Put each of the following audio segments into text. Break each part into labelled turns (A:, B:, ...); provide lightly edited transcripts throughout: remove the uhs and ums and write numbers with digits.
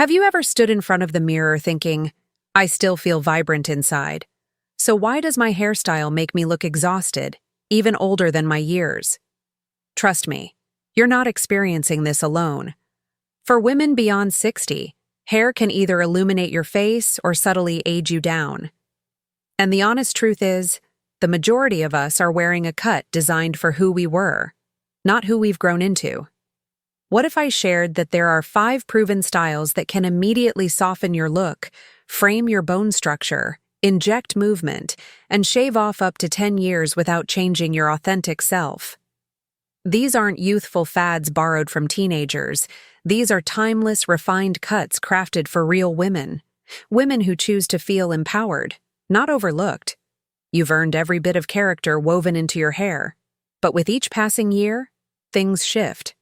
A: Have you ever stood in front of the mirror thinking, I still feel vibrant inside, so why does my hairstyle make me look exhausted, even older than my years? Trust me, you're not experiencing this alone. For women beyond 60, hair can either illuminate your face or subtly age you down. And the honest truth is, the majority of us are wearing a cut designed for who we were, not who we've grown into. What if I shared that there are 5 proven styles that can immediately soften your look, frame your bone structure, inject movement, and shave off up to 10 years without changing your authentic self? These aren't youthful fads borrowed from teenagers. These are timeless, refined cuts crafted for real women. Women who choose to feel empowered, not overlooked. You've earned every bit of character woven into your hair. But with each passing year, things shift.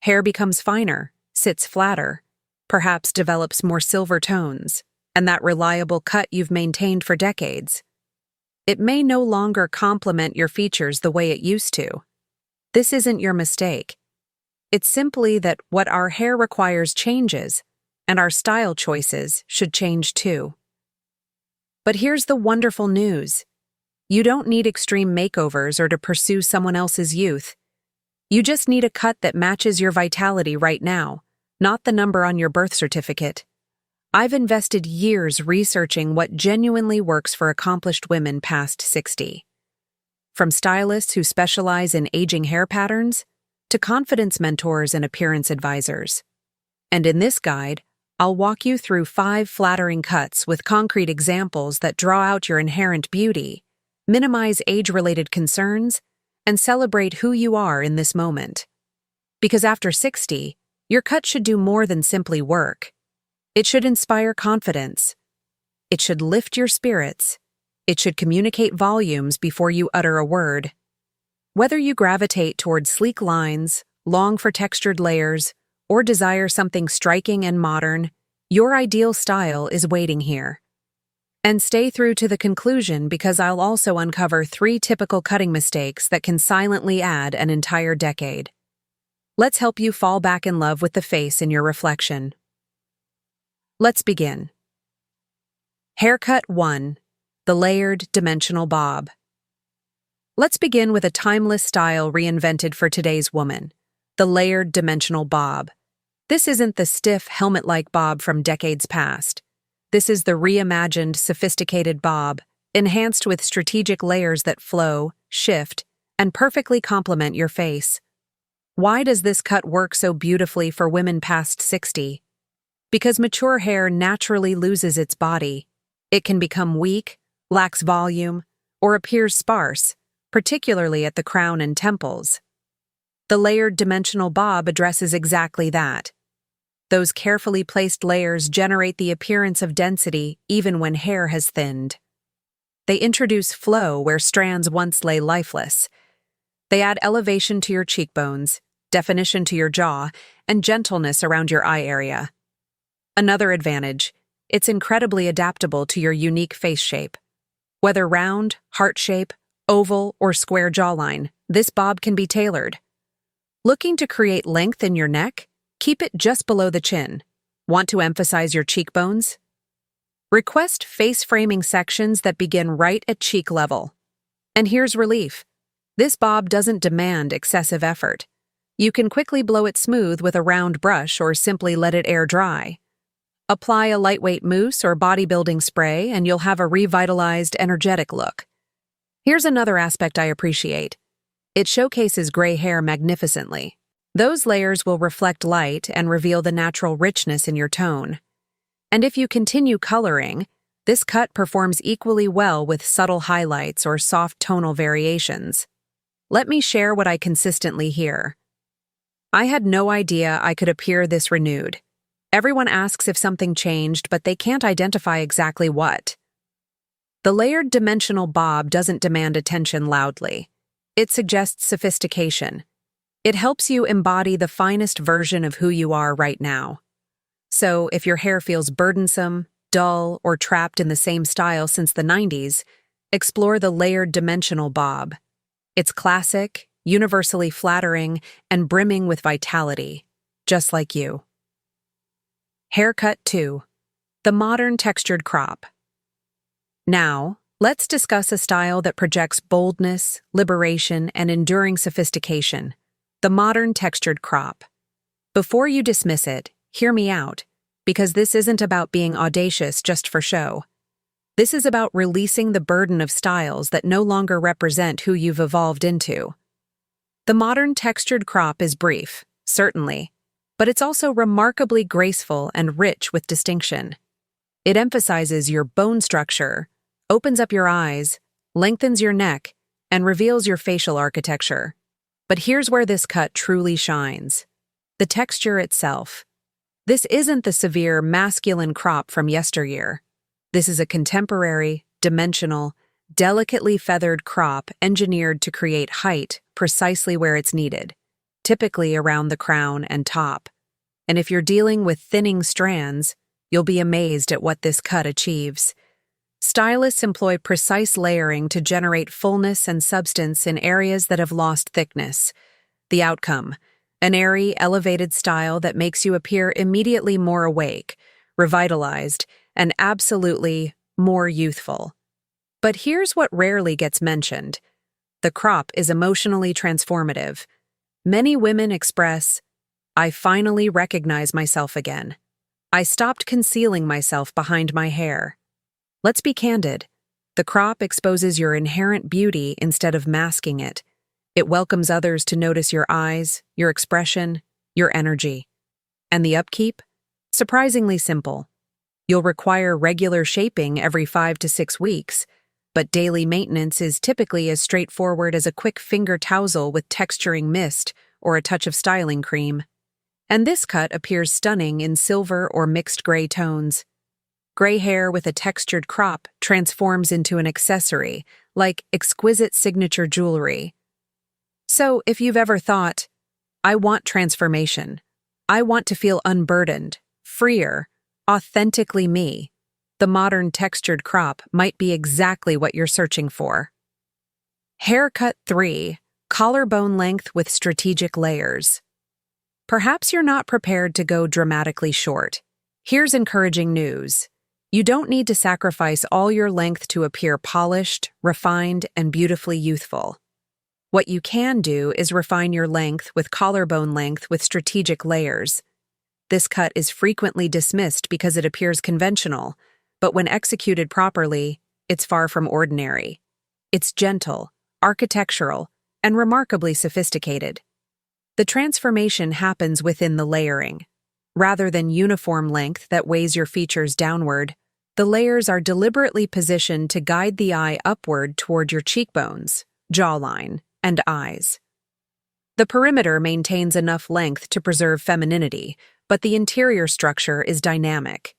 A: Hair becomes finer, sits flatter, perhaps develops more silver tones, and that reliable cut you've maintained for decades. It may no longer complement your features the way it used to. This isn't your mistake. It's simply that what our hair requires changes, and our style choices should change too. But here's the wonderful news. You don't need extreme makeovers or to pursue someone else's youth. You just need a cut that matches your vitality right now, not the number on your birth certificate. I've invested years researching what genuinely works for accomplished women past 60. From stylists who specialize in aging hair patterns, to confidence mentors and appearance advisors. And in this guide, I'll walk you through 5 flattering cuts with concrete examples that draw out your inherent beauty, minimize age-related concerns, and celebrate who you are in this moment. Because after 60, your cut should do more than simply work. It should inspire confidence. It should lift your spirits. It should communicate volumes before you utter a word. Whether you gravitate toward sleek lines, long for textured layers, or desire something striking and modern, your ideal style is waiting here. And stay through to the conclusion because I'll also uncover 3 typical cutting mistakes that can silently add an entire decade. Let's help you fall back in love with the face in your reflection. Let's begin. Haircut 1. The layered dimensional bob. Let's begin with a timeless style reinvented for today's woman, the layered dimensional bob. This isn't the stiff, helmet-like bob from decades past. This is the reimagined, sophisticated bob, enhanced with strategic layers that flow, shift, and perfectly complement your face. Why does this cut work so beautifully for women past 60? Because mature hair naturally loses its body. It can become weak, lacks volume, or appears sparse, particularly at the crown and temples. The layered dimensional bob addresses exactly that. Those carefully placed layers generate the appearance of density even when hair has thinned. They introduce flow where strands once lay lifeless. They add elevation to your cheekbones, definition to your jaw, and gentleness around your eye area. Another advantage, it's incredibly adaptable to your unique face shape. Whether round, heart shape, oval, or square jawline, this bob can be tailored. Looking to create length in your neck? Keep it just below the chin. Want to emphasize your cheekbones? Request face framing sections that begin right at cheek level. And here's relief. This bob doesn't demand excessive effort. You can quickly blow it smooth with a round brush or simply let it air dry. Apply a lightweight mousse or bodybuilding spray and you'll have a revitalized, energetic look. Here's another aspect I appreciate. It showcases gray hair magnificently. Those layers will reflect light and reveal the natural richness in your tone. And if you continue coloring, this cut performs equally well with subtle highlights or soft tonal variations. Let me share what I consistently hear. I had no idea I could appear this renewed. Everyone asks if something changed, but they can't identify exactly what. The layered dimensional bob doesn't demand attention loudly. It suggests sophistication. It helps you embody the finest version of who you are right now. So, if your hair feels burdensome, dull, or trapped in the same style since the 90s, explore the layered dimensional bob. It's classic, universally flattering, and brimming with vitality, just like you. Haircut 2. The modern textured crop. Now, let's discuss a style that projects boldness, liberation, and enduring sophistication. The modern textured crop. Before you dismiss it, hear me out, because this isn't about being audacious just for show. This is about releasing the burden of styles that no longer represent who you've evolved into. The modern textured crop is brief, certainly, but it's also remarkably graceful and rich with distinction. It emphasizes your bone structure, opens up your eyes, lengthens your neck, and reveals your facial architecture. But here's where this cut truly shines. The texture itself. This isn't the severe masculine crop from yesteryear. This is a contemporary, dimensional, delicately feathered crop engineered to create height precisely where it's needed, typically around the crown and top. And if you're dealing with thinning strands, you'll be amazed at what this cut achieves. Stylists employ precise layering to generate fullness and substance in areas that have lost thickness. The outcome: an airy, elevated style that makes you appear immediately more awake, revitalized, and absolutely more youthful. But here's what rarely gets mentioned. The crop is emotionally transformative. Many women express, "I finally recognize myself again. I stopped concealing myself behind my hair." Let's be candid. The crop exposes your inherent beauty instead of masking it. It welcomes others to notice your eyes, your expression, your energy. And the upkeep? Surprisingly simple. You'll require regular shaping every 5 to 6 weeks, but daily maintenance is typically as straightforward as a quick finger tousle with texturing mist or a touch of styling cream. And this cut appears stunning in silver or mixed gray tones. Gray hair with a textured crop transforms into an accessory, like exquisite signature jewelry. So if you've ever thought, "I want transformation. I want to feel unburdened, freer, authentically me," the modern textured crop might be exactly what you're searching for. Haircut 3. Collarbone length with strategic layers. Perhaps you're not prepared to go dramatically short. Here's encouraging news. You don't need to sacrifice all your length to appear polished, refined, and beautifully youthful. What you can do is refine your length with collarbone length with strategic layers. This cut is frequently dismissed because it appears conventional, but when executed properly, it's far from ordinary. It's gentle, architectural, and remarkably sophisticated. The transformation happens within the layering. Rather than uniform length that weighs your features downward, the layers are deliberately positioned to guide the eye upward toward your cheekbones, jawline, and eyes. The perimeter maintains enough length to preserve femininity, but the interior structure is dynamic.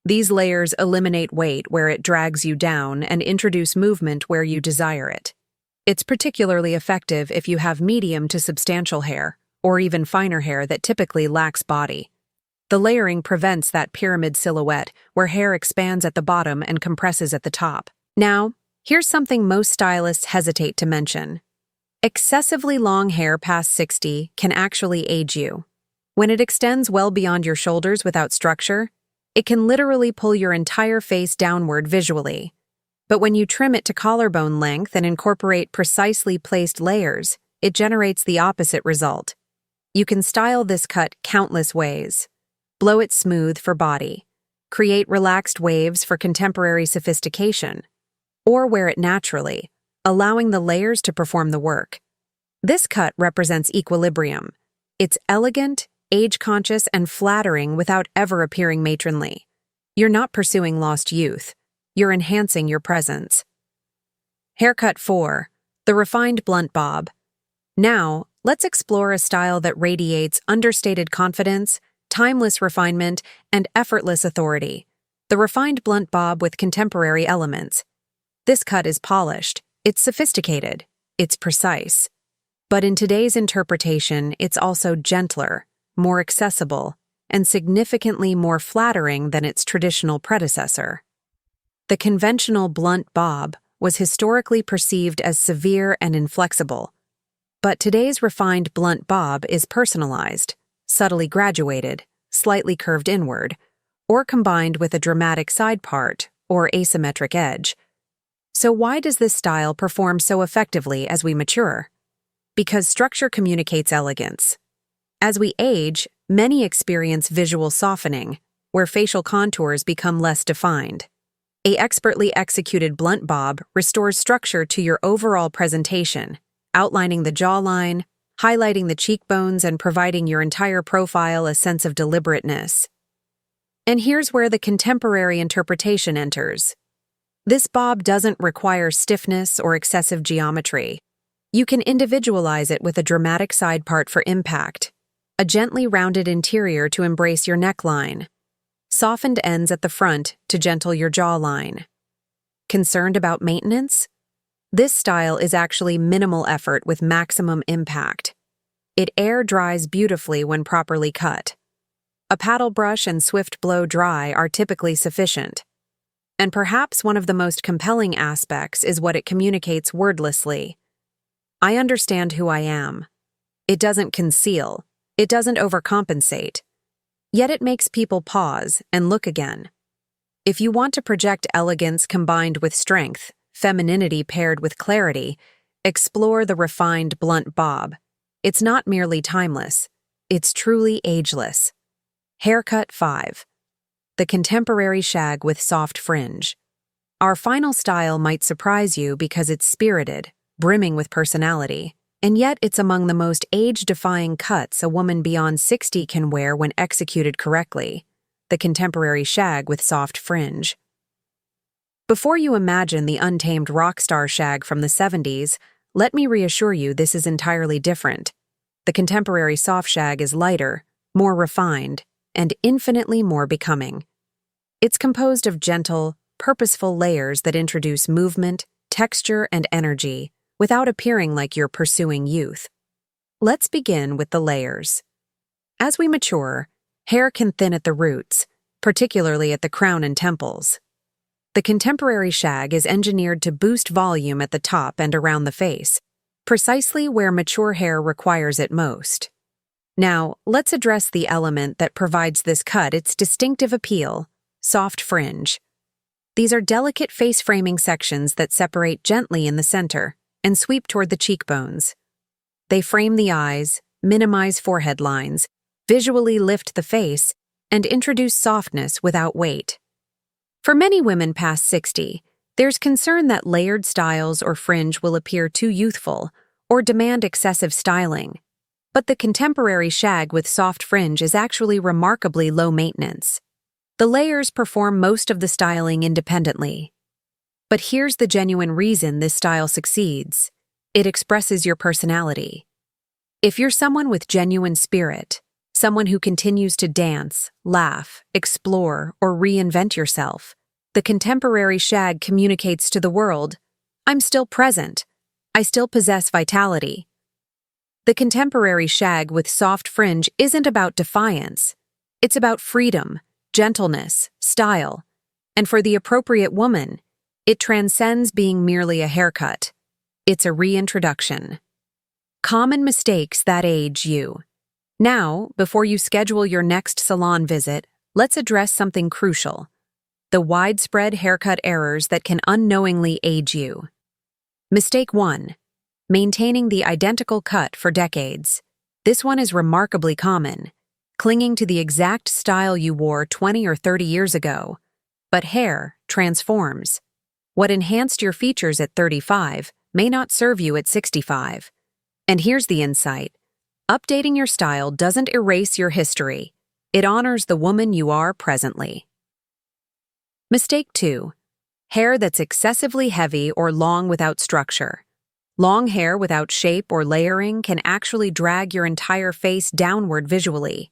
A: These layers eliminate weight where it drags you down and introduce movement where you desire it. It's particularly effective if you have medium to substantial hair, or even finer hair that typically lacks body. The layering prevents that pyramid silhouette where hair expands at the bottom and compresses at the top. Now, here's something most stylists hesitate to mention. Excessively long hair past 60 can actually age you. When it extends well beyond your shoulders without structure, it can literally pull your entire face downward visually. But when you trim it to collarbone length and incorporate precisely placed layers, it generates the opposite result. You can style this cut countless ways. Blow it smooth for body, create relaxed waves for contemporary sophistication, or wear it naturally, allowing the layers to perform the work. This cut represents equilibrium. It's elegant, age-conscious, and flattering without ever appearing matronly. You're not pursuing lost youth. You're enhancing your presence. Haircut 4. The refined blunt bob. Now, let's explore a style that radiates understated confidence, timeless refinement, and effortless authority. The refined blunt bob with contemporary elements. This cut is polished, it's sophisticated, it's precise. But in today's interpretation, it's also gentler, more accessible, and significantly more flattering than its traditional predecessor. The conventional blunt bob was historically perceived as severe and inflexible, but today's refined blunt bob is personalized, subtly graduated, slightly curved inward, or combined with a dramatic side part or asymmetric edge. So why does this style perform so effectively as we mature? Because structure communicates elegance. As we age, many experience visual softening, where facial contours become less defined. A expertly executed blunt bob restores structure to your overall presentation, outlining the jawline, highlighting the cheekbones, and providing your entire profile a sense of deliberateness. And here's where the contemporary interpretation enters. This bob doesn't require stiffness or excessive geometry. You can individualize it with a dramatic side part for impact, a gently rounded interior to embrace your neckline, softened ends at the front to gentle your jawline. Concerned about maintenance? This style is actually minimal effort with maximum impact. It air dries beautifully when properly cut. A paddle brush and swift blow dry are typically sufficient. And perhaps one of the most compelling aspects is what it communicates wordlessly. I understand who I am. It doesn't conceal. It doesn't overcompensate. Yet it makes people pause and look again. If you want to project elegance combined with strength, femininity paired with clarity, explore the refined blunt bob. It's not merely timeless. It's truly ageless. Haircut 5. The contemporary shag with soft fringe. Our final style might surprise you because it's spirited, brimming with personality. And yet it's among the most age-defying cuts a woman beyond 60 can wear when executed correctly, the contemporary shag with soft fringe. Before you imagine the untamed rock star shag from the 70s, let me reassure you this is entirely different. The contemporary soft shag is lighter, more refined, and infinitely more becoming. It's composed of gentle, purposeful layers that introduce movement, texture, and energy, without appearing like you're pursuing youth. Let's begin with the layers. As we mature, hair can thin at the roots, particularly at the crown and temples. The contemporary shag is engineered to boost volume at the top and around the face, precisely where mature hair requires it most. Now, let's address the element that provides this cut its distinctive appeal: soft fringe. These are delicate face-framing sections that separate gently in the center and sweep toward the cheekbones. They frame the eyes, minimize forehead lines, visually lift the face, and introduce softness without weight. For many women past 60, there's concern that layered styles or fringe will appear too youthful or demand excessive styling. But the contemporary shag with soft fringe is actually remarkably low maintenance. The layers perform most of the styling independently. But here's the genuine reason this style succeeds. It expresses your personality. If you're someone with genuine spirit, someone who continues to dance, laugh, explore, or reinvent yourself, the contemporary shag communicates to the world, I'm still present. I still possess vitality. The contemporary shag with soft fringe isn't about defiance. It's about freedom, gentleness, style. And for the appropriate woman, it transcends being merely a haircut. It's a reintroduction. Common mistakes that age you. Now, before you schedule your next salon visit, let's address something crucial: the widespread haircut errors that can unknowingly age you. Mistake 1. Maintaining the identical cut for decades. This one is remarkably common, clinging to the exact style you wore 20 or 30 years ago. But hair transforms. What enhanced your features at 35 may not serve you at 65. And here's the insight. Updating your style doesn't erase your history. It honors the woman you are presently. Mistake 2. Hair that's excessively heavy or long without structure. Long hair without shape or layering can actually drag your entire face downward visually.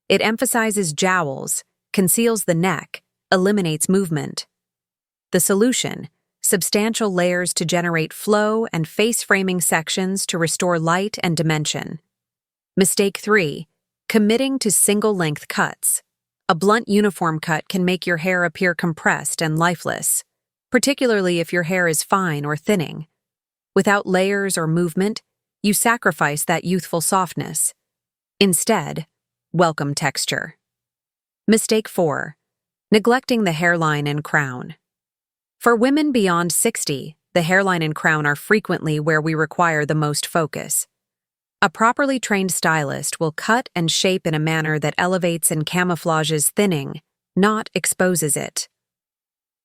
A: It emphasizes jowls, conceals the neck, eliminates movement. The solution: substantial layers to generate flow and face-framing sections to restore light and dimension. Mistake 3. Committing to single-length cuts. A blunt uniform cut can make your hair appear compressed and lifeless, particularly if your hair is fine or thinning. Without layers or movement, you sacrifice that youthful softness. Instead, welcome texture. Mistake 4. Neglecting the hairline and crown. For women beyond 60, the hairline and crown are frequently where we require the most focus. A properly trained stylist will cut and shape in a manner that elevates and camouflages thinning, not exposes it.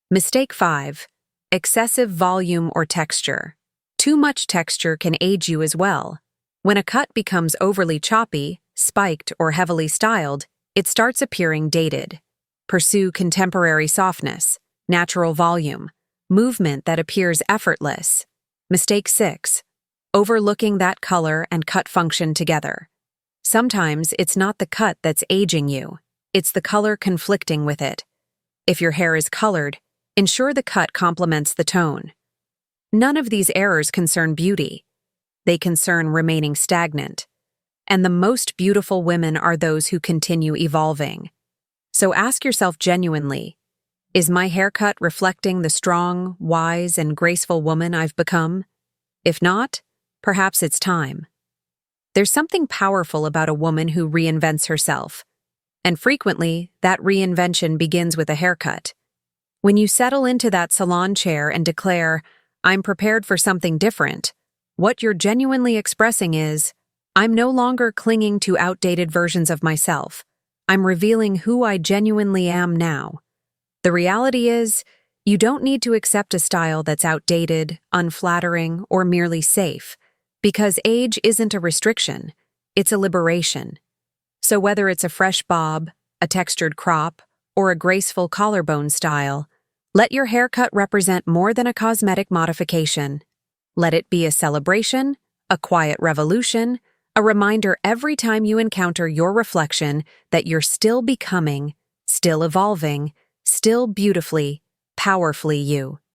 A: Mistake 5. Excessive volume or texture. Too much texture can age you as well. When a cut becomes overly choppy, spiked, or heavily styled, it starts appearing dated. Pursue contemporary softness, natural volume, movement that appears effortless. Mistake 6. Overlooking that color and cut function together. Sometimes it's not the cut that's aging you, it's the color conflicting with it. If your hair is colored, ensure the cut complements the tone. None of these errors concern beauty. They concern remaining stagnant. And the most beautiful women are those who continue evolving. So ask yourself genuinely, is my haircut reflecting the strong, wise, and graceful woman I've become? If not, perhaps it's time. There's something powerful about a woman who reinvents herself. And frequently, that reinvention begins with a haircut. When you settle into that salon chair and declare, I'm prepared for something different, what you're genuinely expressing is, I'm no longer clinging to outdated versions of myself. I'm revealing who I genuinely am now. The reality is, you don't need to accept a style that's outdated, unflattering, or merely safe, because age isn't a restriction, it's a liberation. So whether it's a fresh bob, a textured crop, or a graceful collarbone style, let your haircut represent more than a cosmetic modification. Let it be a celebration, a quiet revolution, a reminder every time you encounter your reflection that you're still becoming, still evolving, still beautifully, powerfully you.